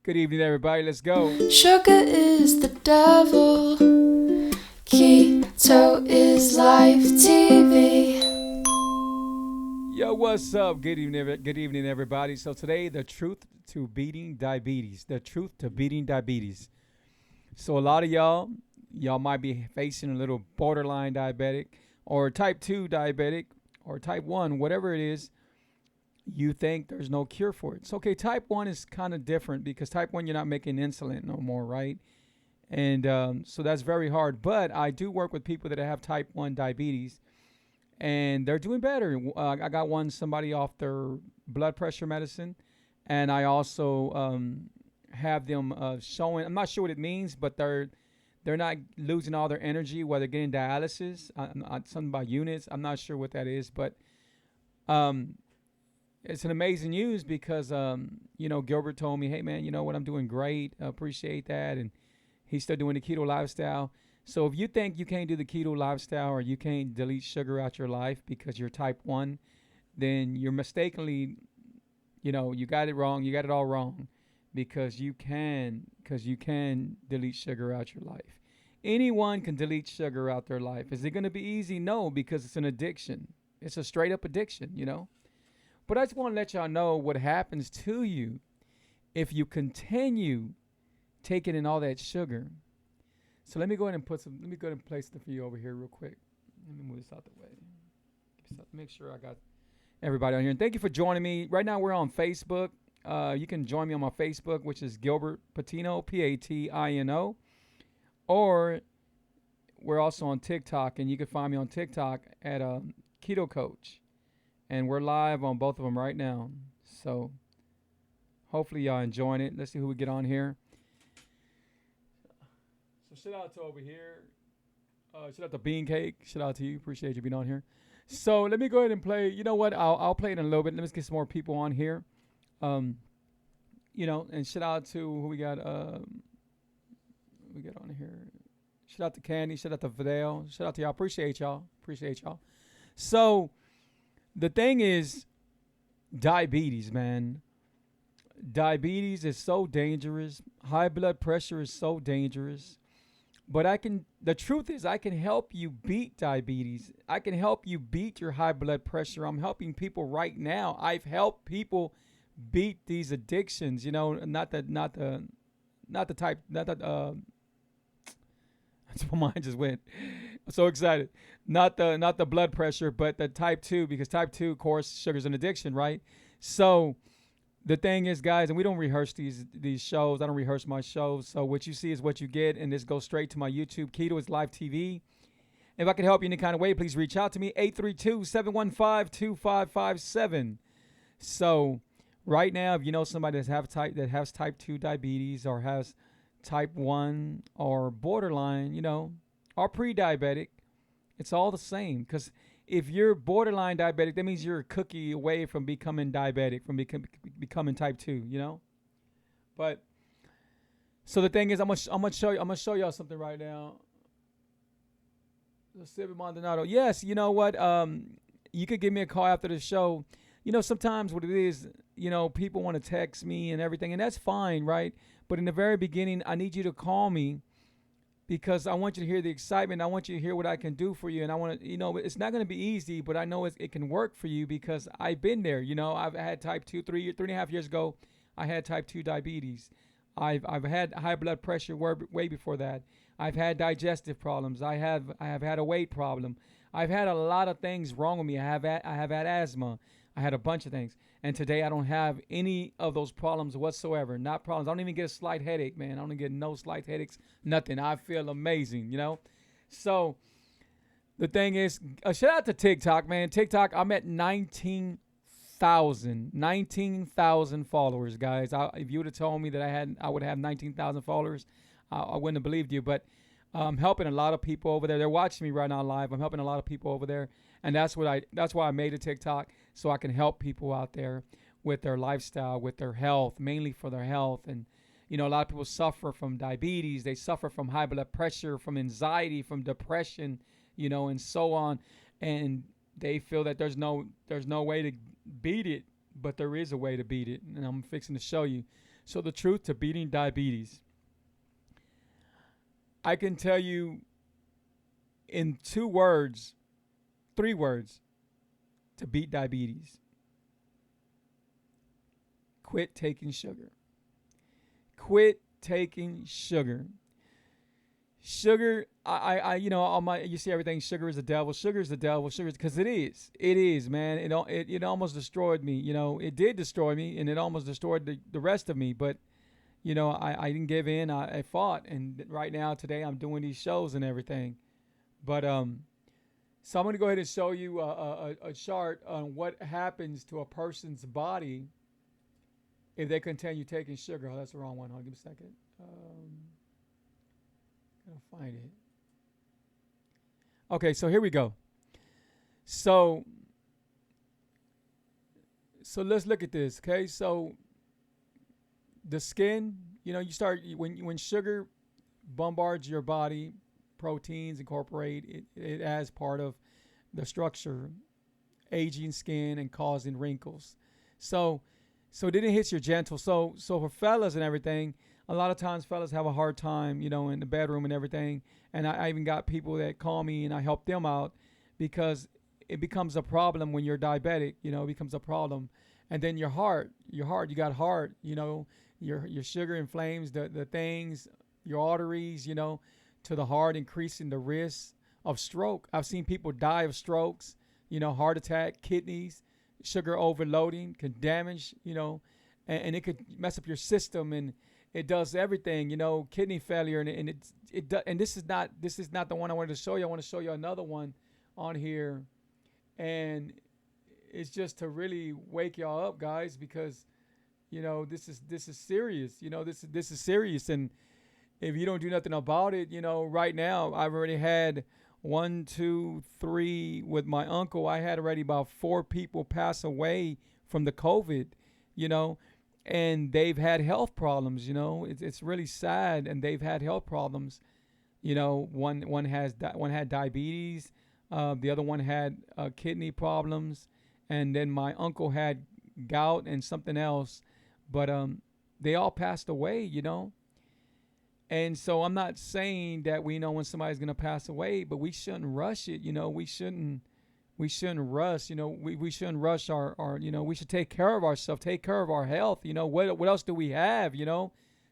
Good evening, everybody. Let's go. Sugar is the devil, keto is life TV. Yo, what's up? Good evening, everybody. So today, the truth to beating diabetes. The truth to beating diabetes. So a lot of y'all might be facing a little borderline diabetic, or type two diabetic, or type one, whatever it is. You think there's no cure for it. It's okay. Type one is kind of different because type one you're not making insulin no more, right? And so that's very hard. But I do work with people that have type 1 diabetes, and they're doing better. I got somebody off their blood pressure medicine, and I also have them showing. I'm not sure what it means, but they're not losing all their energy while they're getting dialysis. Something about units. I'm not sure what that is, but um, it's an amazing news because Gilbert told me, hey man, you know what, I'm doing great. I appreciate that, and he's still doing the keto lifestyle. So if you think you can't do the keto lifestyle or you can't delete sugar out your life because you're type 1, then you're mistakenly, you got it wrong. You got it all wrong because you can delete sugar out your life. Anyone can delete sugar out their life. Is it going to be easy? No, because it's an addiction. It's a straight up addiction. But I just want to let y'all know what happens to you if you continue taking in all that sugar. So let me go ahead and place the for you over here real quick. Let me move this out the way. Make sure I got everybody on here. And thank you for joining me. Right now we're on Facebook. You can join me on my Facebook, which is Gilbert Patino, Patino. Or we're also on TikTok, and you can find me on TikTok at Keto Coach. And we're live on both of them right now. So hopefully y'all enjoying it. Let's see who we get on here. So shout out to over here. Shout out to Bean Cake. Shout out to you. Appreciate you being on here. So let me go ahead and play. You know what? I'll play it in a little bit. Let's get some more people on here. And shout out to who we got. We got on here. Shout out to Candy. Shout out to Fidel. Shout out to y'all. Appreciate y'all. So the thing is, diabetes, man. Diabetes is so dangerous. High blood pressure is so dangerous. But the truth is, I can help you beat diabetes. I can help you beat your high blood pressure. I'm helping people right now. I've helped people beat these addictions, not the type, not the, that's my mind just went. I'm so excited. Not the blood pressure, but the type 2, because type 2, of course, sugar's an addiction, right? So the thing is, guys, and we don't rehearse these shows. I don't rehearse my shows. So what you see is what you get, and this goes straight to my YouTube. Keto is Live TV. If I can help you in any kind of way, please reach out to me, 832-715-2557. So right now, if you know somebody that has type 2 diabetes or has type 1 or borderline, or pre-diabetic, it's all the same. Because if you're borderline diabetic, that means you're a cookie away from becoming diabetic, from becoming type 2, But so the thing is, I'm gonna show y'all something right now. Silvio Maldonado. Yes, you know what? You could give me a call after the show. Sometimes what it is, people want to text me and everything, and that's fine, right? But in the very beginning, I need you to call me because I want you to hear the excitement. I want you to hear what I can do for you. And I want to, it's not going to be easy, but I know it can work for you because I've been there. I've had type 2, 3.5 years ago. I had type 2 diabetes. I've had high blood pressure way before that. I've had digestive problems. I have had a weight problem. I've had a lot of things wrong with me. I have had asthma. I had a bunch of things. And today I don't have any of those problems whatsoever. Not problems. I don't even get a slight headache, man. I don't get no slight headaches. Nothing. I feel amazing, So the thing is, shout out to TikTok, man. TikTok, I'm at 19,000 followers, guys. If you would have told me that I would have 19,000 followers, I wouldn't have believed you. But I'm helping a lot of people over there. They're watching me right now live. I'm helping a lot of people over there. And that's why I made a TikTok, so I can help people out there with their lifestyle, with their health, mainly for their health. And, a lot of people suffer from diabetes. They suffer from high blood pressure, from anxiety, from depression, and so on. And they feel that there's no way to beat it, but there is a way to beat it. And I'm fixing to show you. So the truth to beating diabetes. I can tell you in 2 words, 3 words to beat diabetes. Quit taking sugar. Quit taking sugar. Sugar, all my, you see everything. Sugar is the devil. Sugar is the devil. Sugar, because it is. It is, man. It almost destroyed me. It did destroy me, and it almost destroyed the rest of me. But I didn't give in. I fought, and right now today I'm doing these shows and everything. But so I'm going to go ahead and show you a chart on what happens to a person's body if they continue taking sugar. Oh, that's the wrong one. Hold on, give me a second. Gotta find it. Okay, so here we go. So let's look at this. Okay, so the skin, you start when sugar bombards your body, proteins incorporate it as part of the structure, aging skin and causing wrinkles. So then it hits your gentle. So for fellas and everything, a lot of times fellas have a hard time, in the bedroom and everything. And I even got people that call me and I help them out because it becomes a problem when you're diabetic. It becomes a problem. And then your heart, you got heart. Your sugar inflames the things, your arteries, to the heart, increasing the risk of stroke. I've seen people die of strokes, heart attack, kidneys. Sugar overloading can damage, and it could mess up your system, and it does everything, kidney failure, and this is not the one I wanted to show you. I want to show you another one on here, and it's just to really wake y'all up, guys, because this is serious. This is serious, and if you don't do nothing about it, right now I've already had 1, 2, 3 with my uncle. I had already about 4 people pass away from the COVID, and they've had health problems. It's really sad, and they've had health problems. One had diabetes, the other one had kidney problems, and then my uncle had gout and something else, but they all passed away. And so I'm not saying that we know when somebody's going to pass away, but we shouldn't rush it. We shouldn't rush. We shouldn't rush our we should take care of ourselves, take care of our health. What else do we have?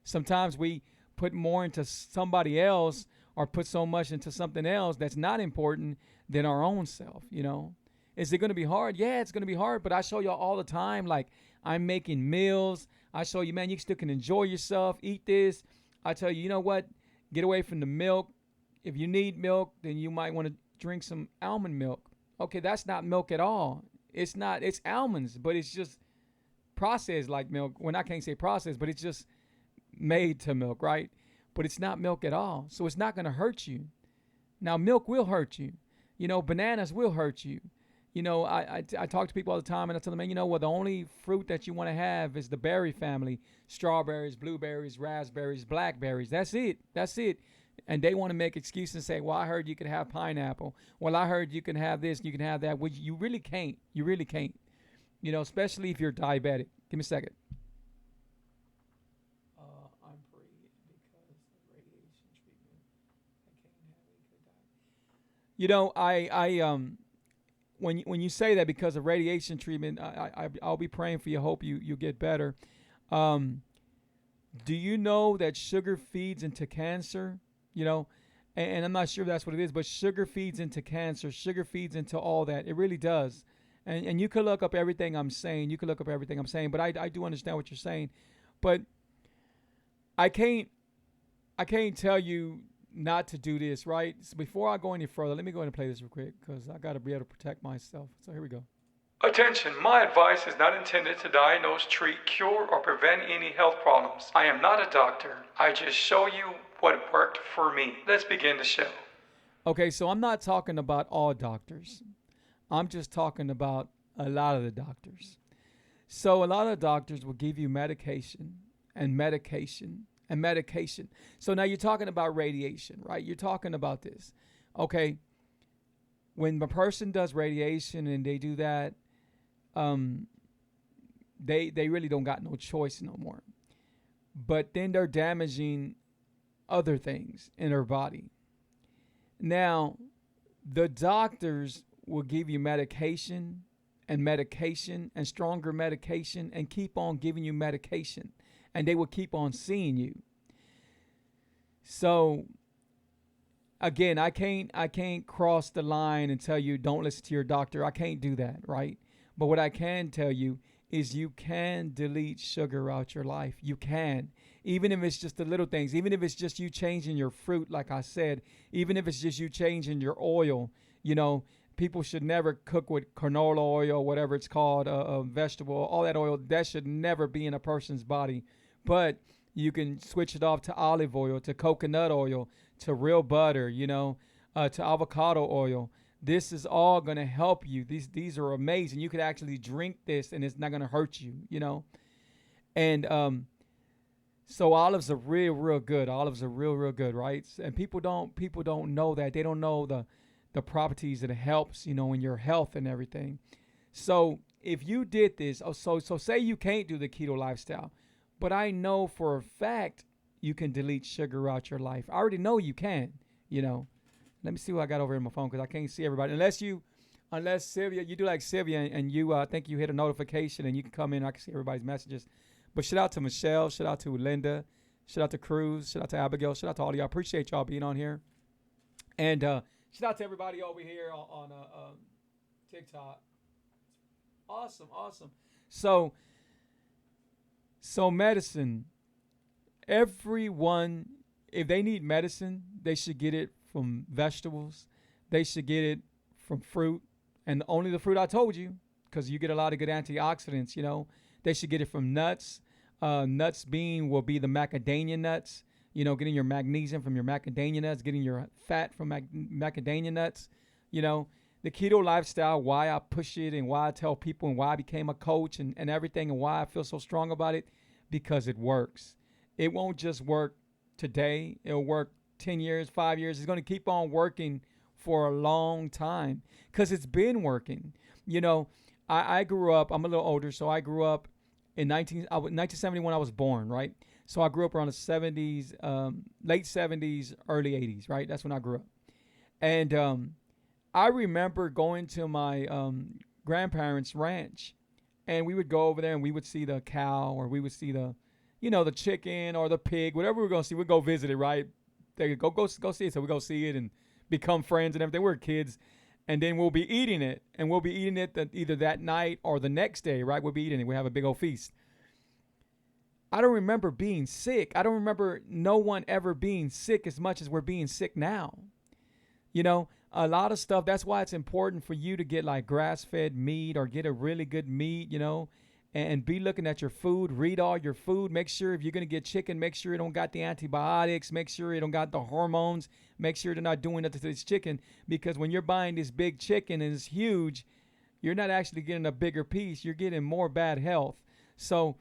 Sometimes we put more into somebody else or put so much into something else that's not important than our own self. Is it going to be hard? Yeah, it's going to be hard, but I show y'all all the time, like I'm making meals. I show you, man, you still can enjoy yourself, eat this. I tell you, you know what? Get away from the milk. If you need milk, then you might want to drink some almond milk. Okay, that's not milk at all. It's not. It's almonds, but it's just processed like milk. Well, I can't say processed, but it's just made to milk, right? But it's not milk at all. So it's not going to hurt you. Now, milk will hurt you. Bananas will hurt you. I talk to people all the time, and I tell them, man, the only fruit that you want to have is the berry family: strawberries, blueberries, raspberries, blackberries. That's it. And they want to make excuses and say, well, I heard you could have pineapple. Well, I heard you can have this, you can have that. Well, you really can't. You really can't. Especially if you're diabetic. Give me a second. I'm free because of radiation treatment. I can't have any. When you say that because of radiation treatment, I'll be praying for you. Hope you get better. Do you know that sugar feeds into cancer? And I'm not sure if that's what it is, but sugar feeds into cancer. Sugar feeds into all that. It really does. And you could look up everything I'm saying. But I do understand what you're saying. But I can't tell you not to do this, right? So before I go any further, let me go ahead and play this real quick because I got to be able to protect myself. So here we go. Attention, my advice is not intended to diagnose, treat, cure, or prevent any health problems. I am not a doctor. I just show you what worked for me. Let's begin the show. Okay, so I'm not talking about all doctors. I'm just talking about a lot of the doctors. So a lot of doctors will give you medication and medication and medication. So now you're talking about radiation, right? You're talking about this. Okay. When a person does radiation and they do that, they really don't got no choice no more. but then they're damaging other things in our body. Now, the doctors will give you medication and stronger medication and keep on giving you medication, and they will keep on seeing you. So again, I can't cross the line and tell you don't listen to your doctor. I can't do that, right? But what I can tell you is you can delete sugar out your life. You can. Even if it's just the little things, even if it's just you changing your fruit, like I said, even if it's just you changing your oil, you know, people should never cook with canola oil, whatever it's called, vegetable, all that oil, that should never be in a person's body. But you can switch it off to olive oil, to coconut oil, to real butter, to avocado oil. This is all going to help you. These are amazing. You could actually drink this and it's not going to hurt you. And so olives are real good. Olives are real good, right? And people don't know that. They don't know the properties that it helps, in your health and everything. So if you did this, so say you can't do the keto lifestyle, but I know for a fact you can delete sugar out your life. I already know you can. Let me see what I got over in my phone because I can't see everybody. Unless Sylvia, you do like Sylvia and you, I think you hit a notification and you can come in. I can see everybody's messages. But shout out to Michelle, shout out to Linda, shout out to Cruz, shout out to Abigail, shout out to all of y'all. Appreciate y'all being on here. And shout out to everybody over here on TikTok. Awesome. So medicine, everyone, if they need medicine, they should get it from vegetables. They should get it from fruit, and only the fruit I told you, because you get a lot of good antioxidants. They should get it from nuts. Nuts will be the macadamia nuts. Getting your magnesium from your macadamia nuts, getting your fat from macadamia nuts. The keto lifestyle, why I push it and why I tell people and why I became a coach and everything and why I feel so strong about it, because it works. It won't just work today. It'll work 10 years, 5 years. It's going to keep on working for a long time because it's been working. I grew up, I'm a little older, so I grew up in 1971. I was born, right? So I grew up around the 70s, late 70s, early 80s, right? That's when I grew up. And I remember going to my grandparents' ranch, and we would go over there and we would see the cow, or we would see the chicken or the pig, whatever we were going to see. We'd go visit it, right? They go see it. So we go see it and become friends and everything. We're kids. And then we'll be eating it. And we'll be eating it either that night or the next day, right? We'll be eating it. We have a big old feast. I don't remember being sick. I don't remember no one ever being sick as much as we're being sick now. A lot of stuff. That's why it's important for you to get like grass-fed meat or get a really good meat, and be looking at your food. Read all your food. Make sure if you're going to get chicken, make sure it don't got the antibiotics. Make sure it don't got the hormones. Make sure they're not doing that to this chicken, because when you're buying this big chicken and it's huge, you're not actually getting a bigger piece. You're getting more bad health. So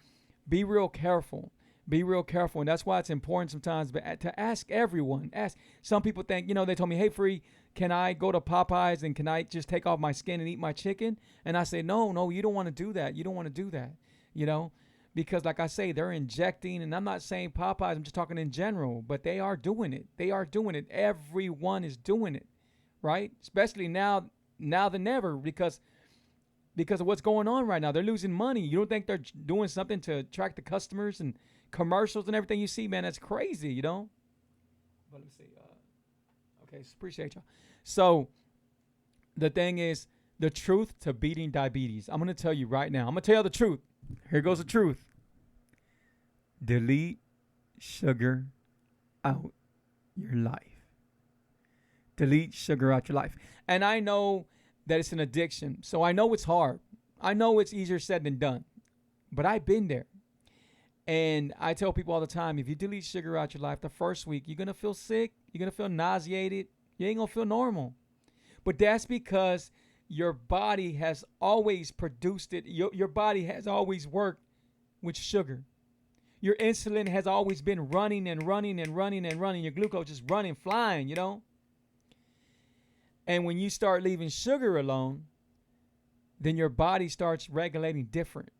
be real careful. Be real careful. And that's why it's important sometimes to ask everyone. Some people think, they told me, hey, Free, can I go to Popeyes and can I just take off my skin and eat my chicken? And I say, no, you don't want to do that. You don't want to do that, because like I say, they're injecting, and I'm not saying Popeyes, I'm just talking in general, but they are doing it. They are doing it. Everyone is doing it, right? Especially now than ever, because of what's going on right now. They're losing money. You don't think they're doing something to attract the customers and commercials and everything you see, man? That's crazy, But let me see. Okay, appreciate y'all. So the thing is, the truth to beating diabetes. I'm going to tell you right now. I'm going to tell you the truth. Here goes the truth. Delete sugar out your life. Delete sugar out your life. And I know that it's an addiction. So I know it's hard. I know it's easier said than done. But I've been there. And I tell people all the time, if you delete sugar out your life, the first week, you're going to feel sick. You're going to feel nauseated. You ain't going to feel normal. But that's because your body has always produced it. Your body has always worked with sugar. Your insulin has always been running and running and running and running. Your glucose just running, flying, And when you start leaving sugar alone, then your body starts regulating different.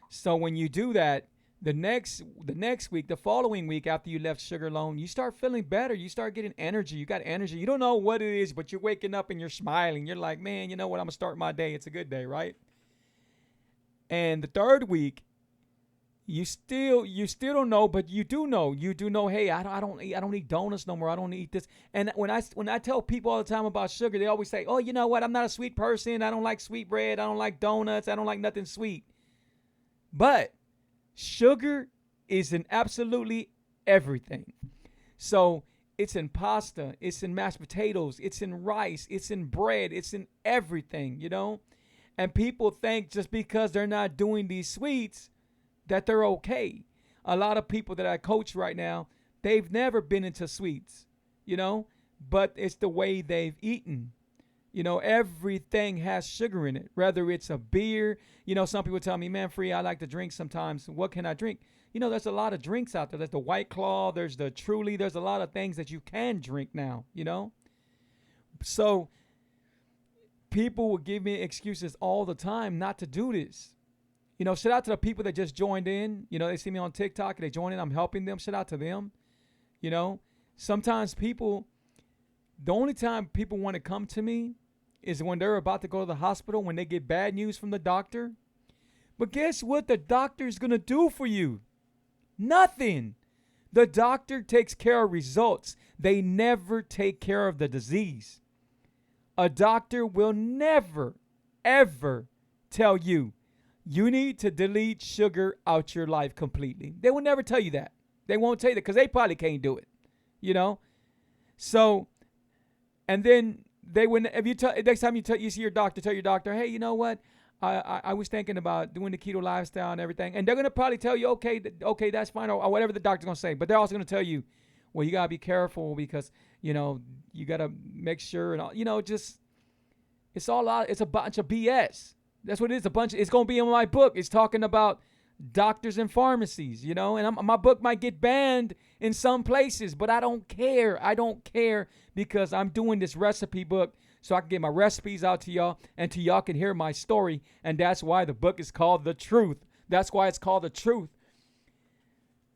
So when you do that, The next week, the following week after you left sugar alone, you start feeling better. You start getting energy. You got energy. You don't know what it is, but you're waking up and you're smiling. You're like, man, you know what? I'm gonna start my day. It's a good day, right? And the third week, you still don't know, but you do know. You do know. Hey, I don't eat donuts no more. I don't eat this. And when I tell people all the time about sugar, they always say, oh, you know what? I'm not a sweet person. I don't like sweet bread. I don't like donuts. I don't like nothing sweet. But sugar is in absolutely everything. So it's in pasta, it's in mashed potatoes, it's in rice, it's in bread, it's in everything. And people think just because they're not doing these sweets that they're okay. A lot of people that I coach right now, they've never been into sweets, but it's the way they've eaten. Everything has sugar in it, whether it's a beer. Some people tell me, man, Free, I like to drink sometimes. What can I drink? There's a lot of drinks out there. There's the White Claw, there's the Truly, there's a lot of things that you can drink now, So people will give me excuses all the time not to do this. Shout out to the people that just joined in. They see me on TikTok and they join in. I'm helping them. Shout out to them. Sometimes the only time people want to come to me is when they're about to go to the hospital, when they get bad news from the doctor. But guess what the doctor is going to do for you? Nothing. The doctor takes care of results. They never take care of the disease. A doctor will never, ever tell you, you need to delete sugar out your life completely. They will never tell you that. They won't tell you that because they probably can't do it, So, and then they would, if you next time you see your doctor, tell your doctor, hey, you know what? I was thinking about doing the keto lifestyle and everything. And they're going to probably tell you, okay, that's fine, or whatever the doctor's going to say. But they're also going to tell you, well, you got to be careful because, you got to make sure and all, just, it's all out. It's a bunch of BS. That's what it is. It's going to be in my book. It's talking about doctors and pharmacies, and my book might get banned in some places, but I don't care. I don't care because I'm doing this recipe book so I can get my recipes out to y'all and to y'all can hear my story. And that's why the book is called The Truth. That's why it's called The Truth.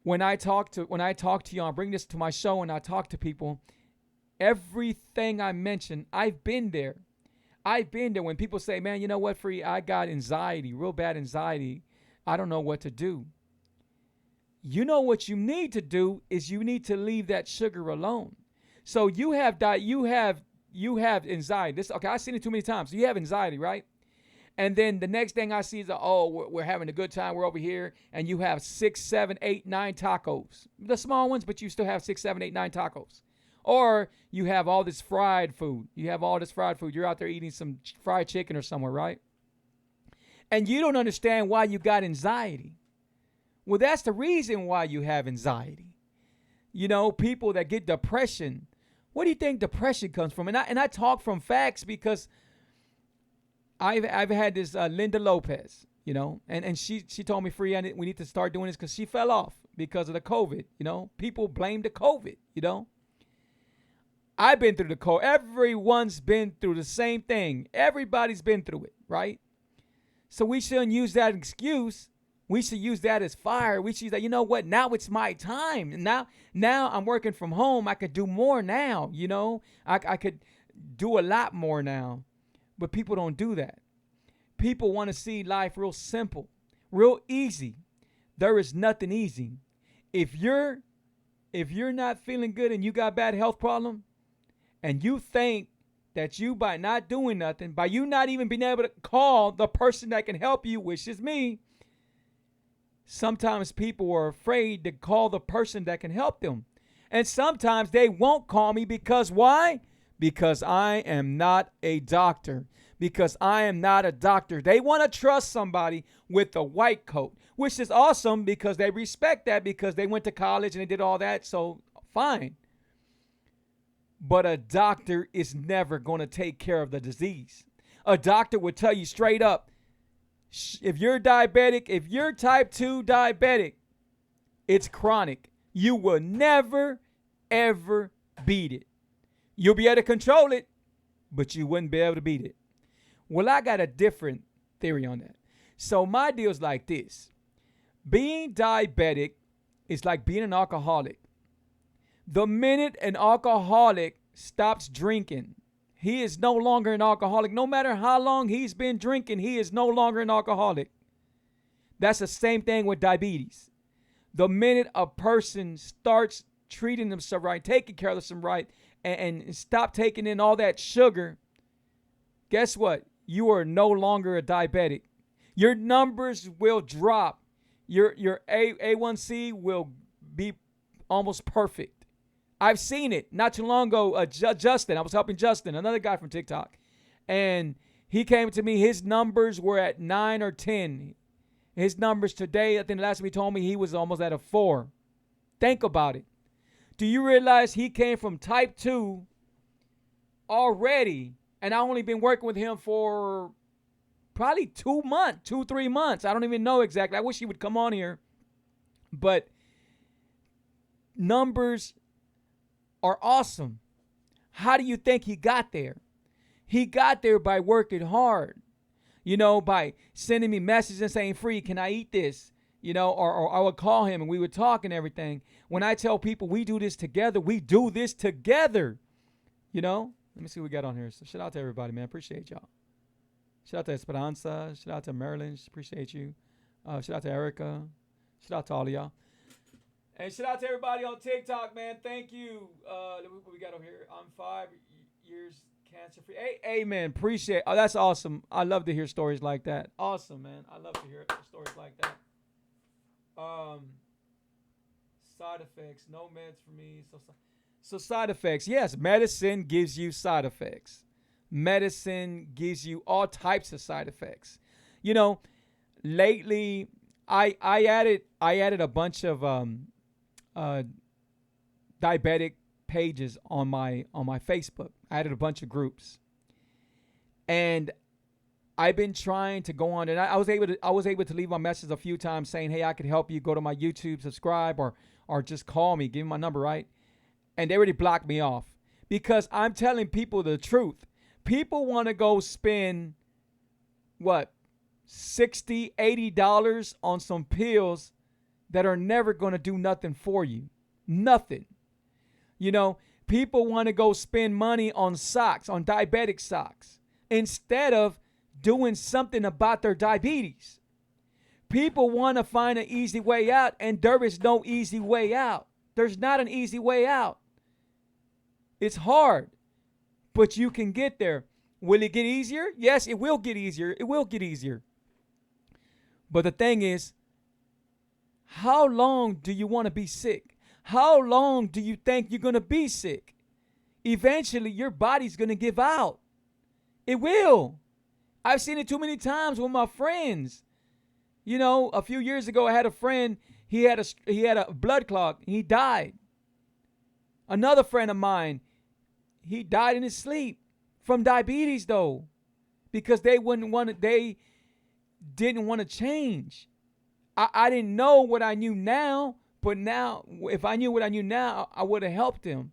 When I talk to y'all, I bring this to my show and I talk to people, everything I mention, I've been there. When people say, man, you know what, Free, I got anxiety, real bad anxiety. I don't know what to do. What you need to do is you need to leave that sugar alone. So you have anxiety. I've seen it too many times. So you have anxiety, right? And then the next thing I see is, we're having a good time. We're over here. And you have 6, 7, 8, 9 tacos. The small ones, but you still have 6, 7, 8, 9 tacos. Or you have all this fried food. You're out there eating some fried chicken or somewhere, right? And you don't understand why you got anxiety. Well, that's the reason why you have anxiety. People that get depression. What do you think depression comes from? And I talk from facts because I've had this Linda Lopez, and she told me, Free, we need to start doing this because she fell off because of the COVID. People blame the COVID. I've been through the COVID. Everyone's been through the same thing. Everybody's been through it, right? So we shouldn't use that excuse. We should use that as fire. We should use that, you know what, now it's my time. Now I'm working from home. I could do more now, I could do a lot more now. But people don't do that. People want to see life real simple, real easy. There is nothing easy. If you're not feeling good and you got bad health problem, and you think that you, by not doing nothing, by you not even being able to call the person that can help you, which is me, sometimes people are afraid to call the person that can help them. And sometimes they won't call me because why? Because I am not a doctor. Because I am not a doctor. They want to trust somebody with a white coat, which is awesome because they respect that because they went to college and they did all that. So fine. But a doctor is never going to take care of the disease. A doctor would tell you straight up, if you're diabetic, if you're type 2 diabetic, it's chronic. You will never, ever beat it. You'll be able to control it, but you wouldn't be able to beat it. Well, I got a different theory on that. So my deal is like this. Being diabetic is like being an alcoholic. The minute an alcoholic stops drinking, he is no longer an alcoholic. No matter how long he's been drinking, he is no longer an alcoholic. That's the same thing with diabetes. The minute a person starts treating themselves right, taking care of themselves right, and stop taking in all that sugar, guess what? You are no longer a diabetic. Your numbers will drop. Your A1C will be almost perfect. I've seen it not too long ago. Justin, I was helping Justin, another guy from TikTok, and he came to me. His numbers were at 9 or 10. His numbers today, I think last week he told me he was almost at a 4. Think about it. Do you realize he came from type 2 already, and I only been working with him for probably 2 months, 3 months. I don't even know exactly. I wish he would come on here. But numbers are awesome. How do you think he got there? He got there by working hard. By sending me messages and saying, Free, can I eat this? Or I would call him and we would talk and everything. When I tell people we do this together, we do this together. Let me see what we got on here. So shout out to everybody, man. Appreciate y'all. Shout out to Esperanza. Shout out to Marilyn. Appreciate you. Shout out to Erica. Shout out to all of y'all. And shout out to everybody on TikTok, man. Thank you. What we got over here? I'm 5 years cancer free. Hey, man. Appreciate it. Oh, that's awesome. I love to hear stories like that. Awesome, man. I love to hear stories like that. Side effects. No meds for me. So side effects. Yes, medicine gives you side effects. Medicine gives you all types of side effects. Lately I added a bunch of diabetic pages on my Facebook. I added a bunch of groups, and I've been trying to go on, and I was able to leave my message a few times saying, hey, I could help you. Go to my YouTube, subscribe, or just call me, give me my number, right? And they already blocked me off because I'm telling people the truth. People want to go spend what, $60, $80 on some pills that are never going to do nothing for you. Nothing. People want to go spend money on socks, on diabetic socks, instead of doing something about their diabetes. People want to find an easy way out, and there is no easy way out. There's not an easy way out. It's hard, but you can get there. Will it get easier? Yes, it will get easier. It will get easier. But the thing is, how long do you want to be sick? How long do you think you're going to be sick? Eventually, your body's going to give out. It will. I've seen it too many times with my friends. A few years ago, I had a friend. He had a blood clot. He died. Another friend of mine, he died in his sleep from diabetes, though, because they didn't want to change. I didn't know what I knew now, but now, if I knew what I knew now, I would have helped him.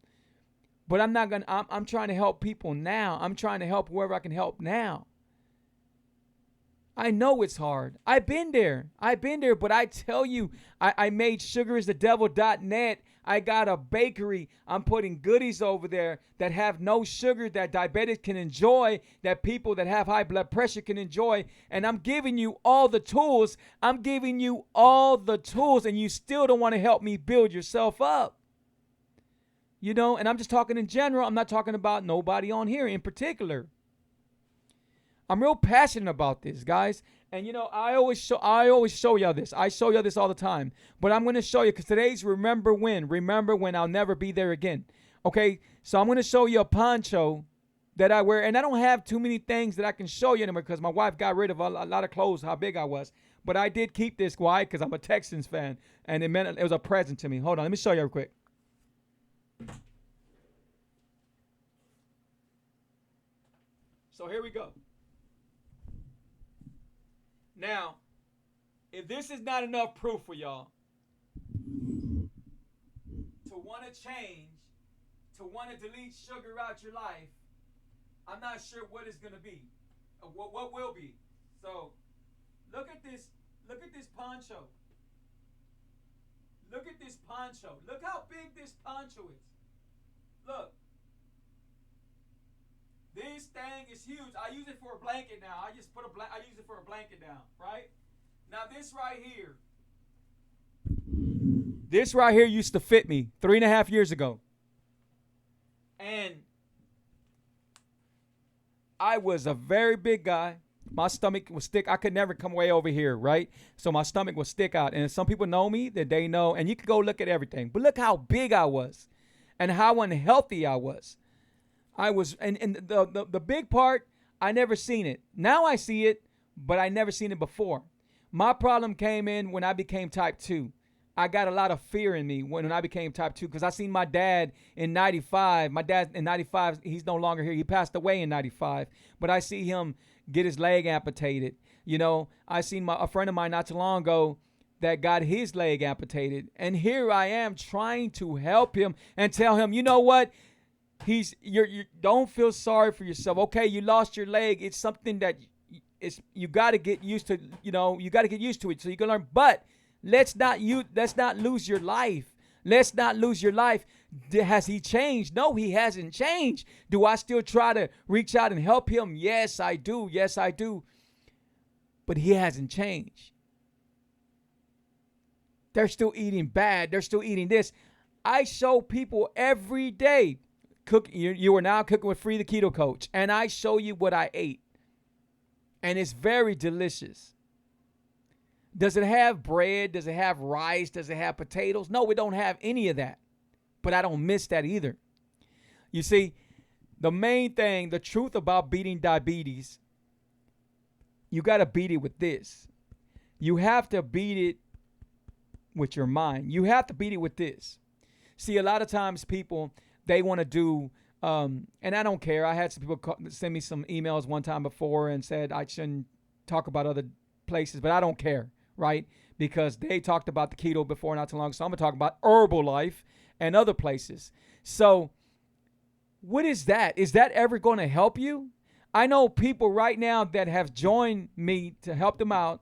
But I'm trying to help people now. I'm trying to help whoever I can help now. I know it's hard. I've been there, but I tell you, I made sugaristhedevil.net. I got a bakery. I'm putting goodies over there that have no sugar, that diabetics can enjoy, that people that have high blood pressure can enjoy. And I'm giving you all the tools. And you still don't want to help me build yourself up. And I'm just talking in general. I'm not talking about nobody on here in particular. I'm real passionate about this, guys. And I always show y'all this. I show y'all this all the time. But I'm going to show you, because today's Remember When I'll never be there again. Okay, so I'm going to show you a poncho that I wear. And I don't have too many things that I can show you anymore because my wife got rid of a lot of clothes, how big I was. But I did keep this quiet because I'm a Texans fan. And it was a present to me. Hold on, let me show you real quick. So here we go. Now, if this is not enough proof for y'all to want to change, to want to delete sugar out your life, I'm not sure what it's going to be, or what will be. So, look at this poncho. this poncho. Look how big this poncho is. Look. This thing is huge. I use it for a blanket now. I just put I use it for a blanket down, right? Now this right here. This right here used to fit me 3.5 years ago. And I was a very big guy. My stomach would stick. I could never come way over here, right? So my stomach would stick out. And some people know me, that they know. And you can go look at everything. But look how big I was and how unhealthy I was. I was, and the big part, I never seen it. Now I see it, but I never seen it before. My problem came in when I became type 2. I got a lot of fear in me when I became type 2 because I seen my dad in 95. My dad in 95, he's no longer here. He passed away in 95. But I see him get his leg amputated. You know, I seen a friend of mine not too long ago that got his leg amputated. And here I am trying to help him and tell him, you know what? You don't feel sorry for yourself. Okay, you lost your leg. It's something that you got to get used to. You know, you got to get used to it so you can learn. But let's not lose your life. Let's not lose your life. Has he changed? No, he hasn't changed. Do I still try to reach out and help him? Yes, I do. Yes, I do. But he hasn't changed. They're still eating bad. They're still eating this. I show people every day. You are now cooking with Free the Keto Coach, and I show you what I ate, and it's very delicious. Does it have bread? Does it have rice? Does it have potatoes? No, we don't have any of that, but I don't miss that either. You see, the main thing, the truth about beating diabetes, you got to beat it with this. You have to beat it with your mind. You have to beat it with this. See, a lot of times people, they want to do, and I don't care. I had some people send me some emails one time before and said I shouldn't talk about other places, but I don't care, right? Because they talked about the keto before not too long, so I'm going to talk about Herbalife and other places. So what is that? Is that ever going to help you? I know people right now that have joined me to help them out,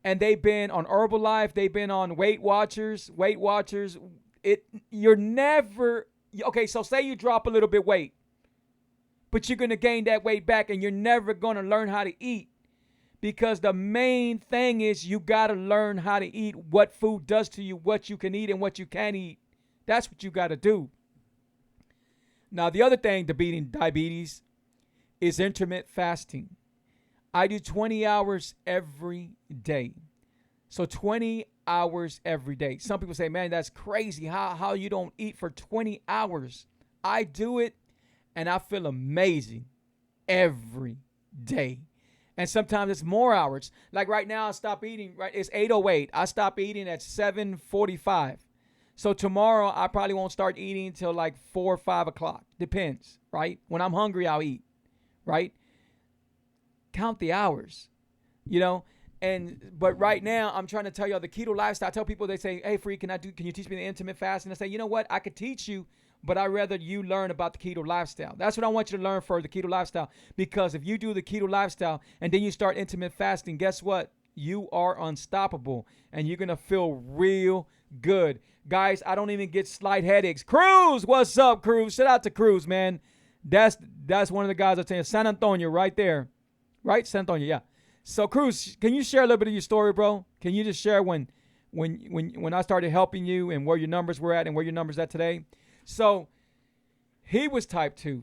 and they've been on Herbalife, they've been on Weight Watchers. You're never... Okay, so say you drop a little bit weight, but you're going to gain that weight back and you're never going to learn how to eat, because the main thing is you got to learn how to eat, what food does to you, what you can eat and what you can't eat. That's what you got to do. Now, the other thing to beating diabetes is intermittent fasting. I do 20 hours every day. So 20 hours every day. Some people say, man, that's crazy. How you don't eat for 20 hours? I do it and I feel amazing every day. And sometimes it's more hours. Like right now, I stop eating, right? It's 8:08. I stop eating at 7:45. So tomorrow, I probably won't start eating until like 4 or 5 o'clock. Depends, right? When I'm hungry, I'll eat, right? Count the hours, you know? But right now, I'm trying to tell y'all the keto lifestyle. I tell people, they say, hey, Free, can you teach me the intermittent fasting? I say, you know what? I could teach you, but I'd rather you learn about the keto lifestyle. That's what I want you to learn for the keto lifestyle. Because if you do the keto lifestyle and then you start intermittent fasting, guess what? You are unstoppable and you're going to feel real good. Guys, I don't even get slight headaches. Cruz, what's up, Cruz? Shout out to Cruz, man. That's one of the guys I tell you. San Antonio right there. Right? San Antonio, yeah. So, Cruz, can you share a little bit of your story, bro? Can you just share when I started helping you and where your numbers were at and where your numbers at today? So, he was type 2.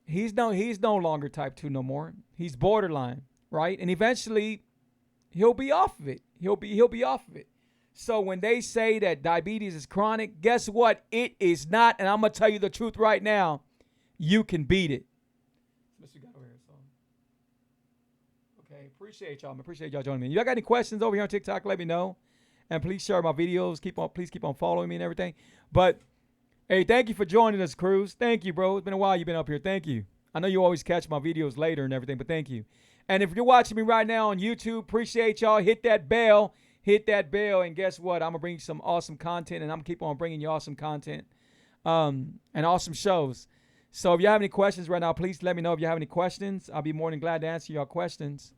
He's no longer type 2 no more. He's borderline, right? And eventually, he'll be off of it. He'll be off of it. So, when they say that diabetes is chronic, guess what? It is not. And I'm going to tell you the truth right now. You can beat it. Appreciate y'all. Appreciate y'all joining me. Y'all got any questions over here on TikTok? Let me know. And please share my videos. Please keep on following me and everything. But, hey, thank you for joining us, Cruz. Thank you, bro. It's been a while you've been up here. Thank you. I know you always catch my videos later and everything, but thank you. And if you're watching me right now on YouTube, appreciate y'all. Hit that bell. And guess what? I'm going to bring you some awesome content, and I'm going to keep on bringing you awesome content and awesome shows. So if you have any questions right now, please let me know if you have any questions. I'll be more than glad to answer your questions.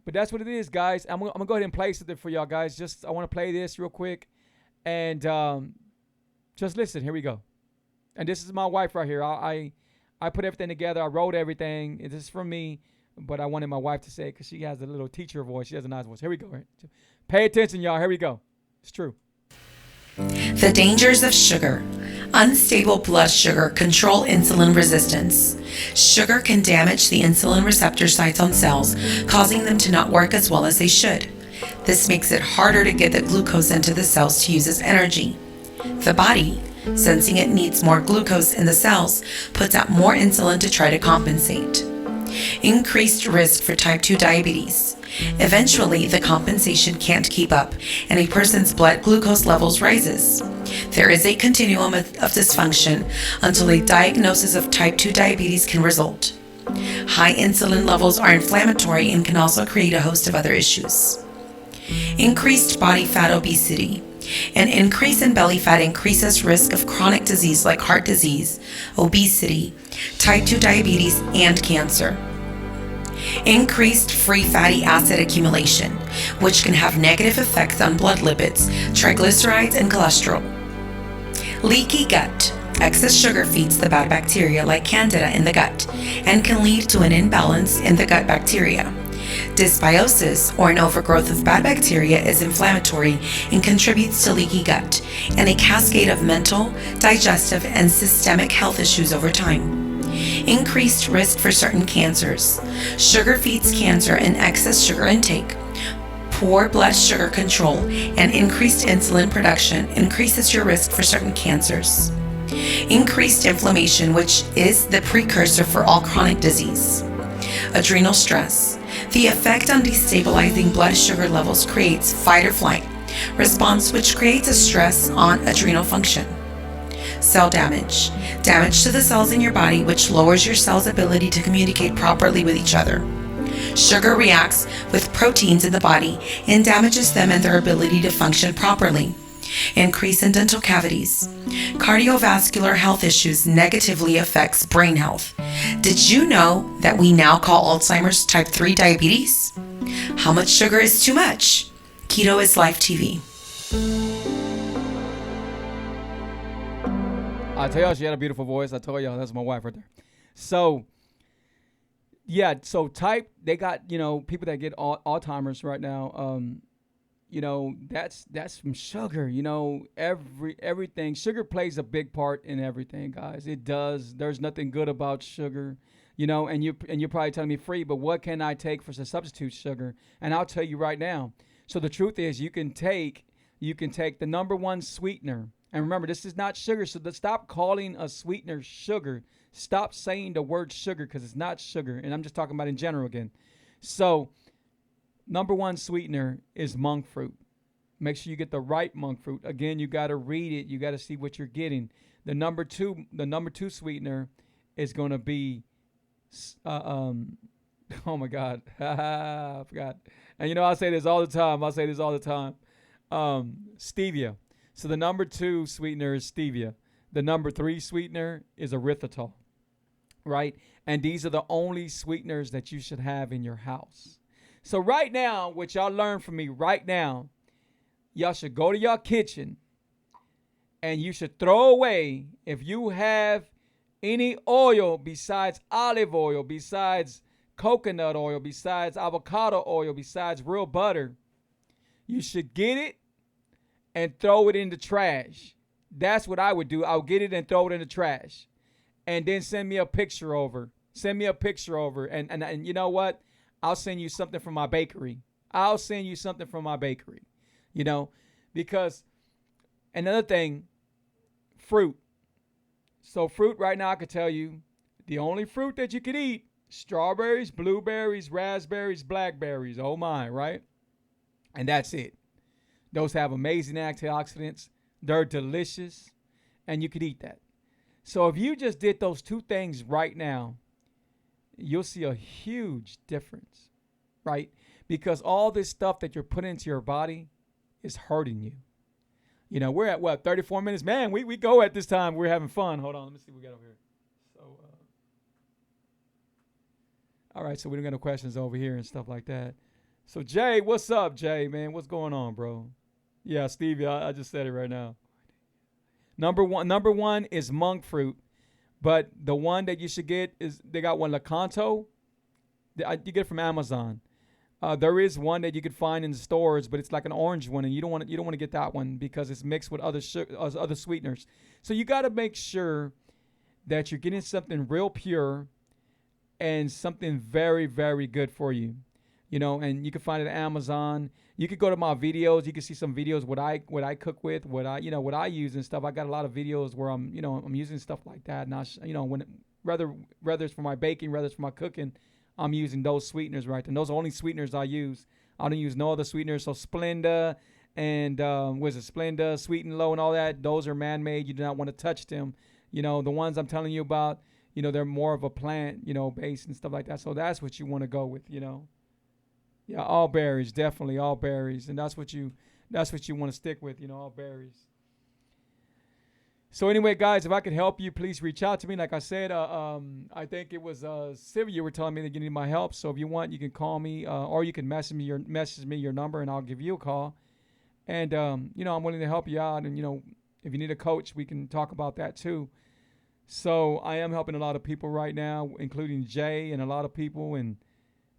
But that's what it is, guys. I'm going to go ahead and play something for y'all, guys. I want to play this real quick. And just listen. Here we go. And this is my wife right here. I put everything together. I wrote everything. This is from me, but I wanted my wife to say it because she has a little teacher voice. She has a nice voice. Here we go. Pay attention, y'all. Here we go. It's true. The dangers of sugar. Unstable blood sugar control insulin resistance. Sugar can damage the insulin receptor sites on cells, causing them to not work as well as they should. This makes it harder to get the glucose into the cells to use as energy. The body, sensing it needs more glucose in the cells, puts out more insulin to try to compensate. Increased risk for type 2 diabetes. Eventually, the compensation can't keep up, and a person's blood glucose levels rises. There is a continuum of dysfunction until a diagnosis of type 2 diabetes can result. High insulin levels are inflammatory and can also create a host of other issues. Increased body fat obesity. An increase in belly fat increases risk of chronic disease like heart disease, obesity, type 2 diabetes, and cancer. Increased free fatty acid accumulation, which can have negative effects on blood lipids, triglycerides, and cholesterol. Leaky gut. Excess sugar feeds the bad bacteria like Candida in the gut and can lead to an imbalance in the gut bacteria. Dysbiosis, or an overgrowth of bad bacteria, is inflammatory and contributes to leaky gut and a cascade of mental, digestive, and systemic health issues over time. Increased risk for certain cancers. Sugar feeds cancer and excess sugar intake. Poor blood sugar control and increased insulin production increases your risk for certain cancers. Increased inflammation, which is the precursor for all chronic disease. Adrenal stress. The effect on destabilizing blood sugar levels creates fight or flight response, which creates a stress on adrenal function. Cell damage. Damage to the cells in your body, which lowers your cell's ability to communicate properly with each other. Sugar reacts with proteins in the body and damages them and their ability to function properly. Increase in dental cavities. Cardiovascular health issues negatively affects brain health. Did you know that we now call Alzheimer's type 3 diabetes? How much sugar is too much? Keto is Life TV. I tell y'all, she had a beautiful voice. I told y'all, that's my wife right there. So, yeah, so they got, people that get Alzheimer's right now. That's from sugar. Everything. Sugar plays a big part in everything, guys. It does. There's nothing good about sugar. And you're probably telling me, Free, but what can I take for the substitute sugar? And I'll tell you right now. So the truth is, you can take the number one sweetener. And remember, this is not sugar. So stop calling a sweetener sugar. Stop saying the word sugar because it's not sugar. And I'm just talking about in general again. So number one sweetener is monk fruit. Make sure you get the right monk fruit. Again, you got to read it. You got to see what you're getting. The number two sweetener is going to be, oh my God, I forgot. And I say this all the time. Stevia. So the number 2 sweetener is stevia. The number 3 sweetener is erythritol, right? And these are the only sweeteners that you should have in your house. So right now, what y'all learn from me right now, y'all should go to your kitchen and you should throw away, if you have any oil besides olive oil, besides coconut oil, besides avocado oil, besides real butter, you should get it and throw it in the trash. That's what I would do. I'll get it and throw it in the trash. And then send me a picture over. And you know what? I'll send you something from my bakery. Because another thing, fruit. So fruit right now, I could tell you, the only fruit that you could eat, strawberries, blueberries, raspberries, blackberries. Oh my, right? And that's it. Those have amazing antioxidants. They're delicious, and you could eat that. So if you just did those 2 things right now, you'll see a huge difference, right? Because all this stuff that you're putting into your body is hurting you. We're at 34 minutes? Man, we go at this time. We're having fun. Hold on, let me see what we got over here. So, all right, so we don't got no questions over here and stuff like that. So Jay, what's up, Jay, man? What's going on, bro? Yeah, Stevie, I just said it right now. Number one is monk fruit, but the one that you should get is they got one Lakanto. You get it from Amazon. There is one that you could find in the stores, but it's like an orange one, and you don't want to get that one because it's mixed with other sweeteners. So you got to make sure that you're getting something real pure and something very, very good for you. And you can find it at Amazon. You could go to my videos. You can see some videos what I cook with, what I use and stuff. I got a lot of videos where I'm using stuff like that. And whether it's for my baking, whether it's for my cooking, I'm using those sweeteners right. And those are only sweeteners I use. I don't use no other sweeteners. So Splenda and Splenda, Sweet and Low, and all that. Those are man-made. You do not want to touch them. The ones I'm telling you about, they're more of a plant, base and stuff like that. So that's what you want to go with. Yeah, all berries, definitely all berries, and that's what you want to stick with. All berries. So anyway, guys, if I could help you, please reach out to me. Like I said, I think it was Sylvia, you were telling me that you need my help. So if you want, you can call me, or you can message me your number, and I'll give you a call. And I'm willing to help you out. And if you need a coach, we can talk about that too. So I am helping a lot of people right now, including Jay and a lot of people. And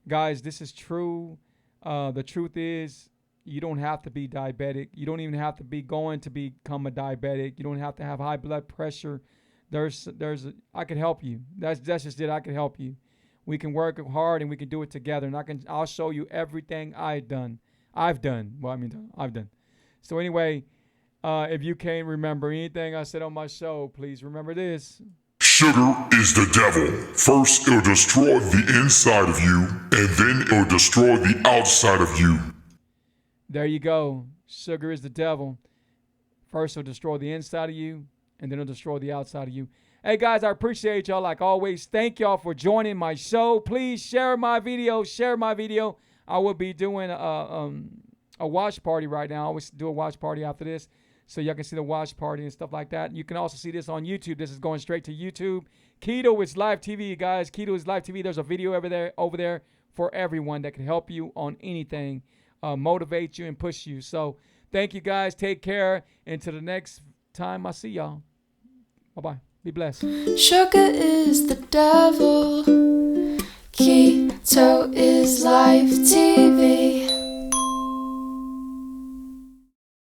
guys, this is true. The truth is, you don't have to be diabetic. You don't even have to be going to become a diabetic. You don't have to have high blood pressure. I could help you. That's just it. I could help you. We can work hard and we can do it together. And I'll show you everything I've done. I've done. So anyway, if you can't remember anything I said on my show, please remember this. Sugar is the devil. First, it'll destroy the inside of you, and then it'll destroy the outside of you. There you go. Sugar is the devil. First, it'll destroy the inside of you, and then it'll destroy the outside of you. Hey, guys, I appreciate y'all like always. Thank y'all for joining my show. Please share my video. I will be doing a watch party right now. I always do a watch party after this, so y'all can see the watch party and stuff like that. You can also see this on YouTube. This is going straight to YouTube. Keto is Live TV, guys. Keto is Live TV. There's a video over there for everyone that can help you on anything, motivate you and push you. So thank you, guys. Take care. Until the next time I see y'all. Bye-bye. Be blessed. Sugar is the devil. Keto is Live TV.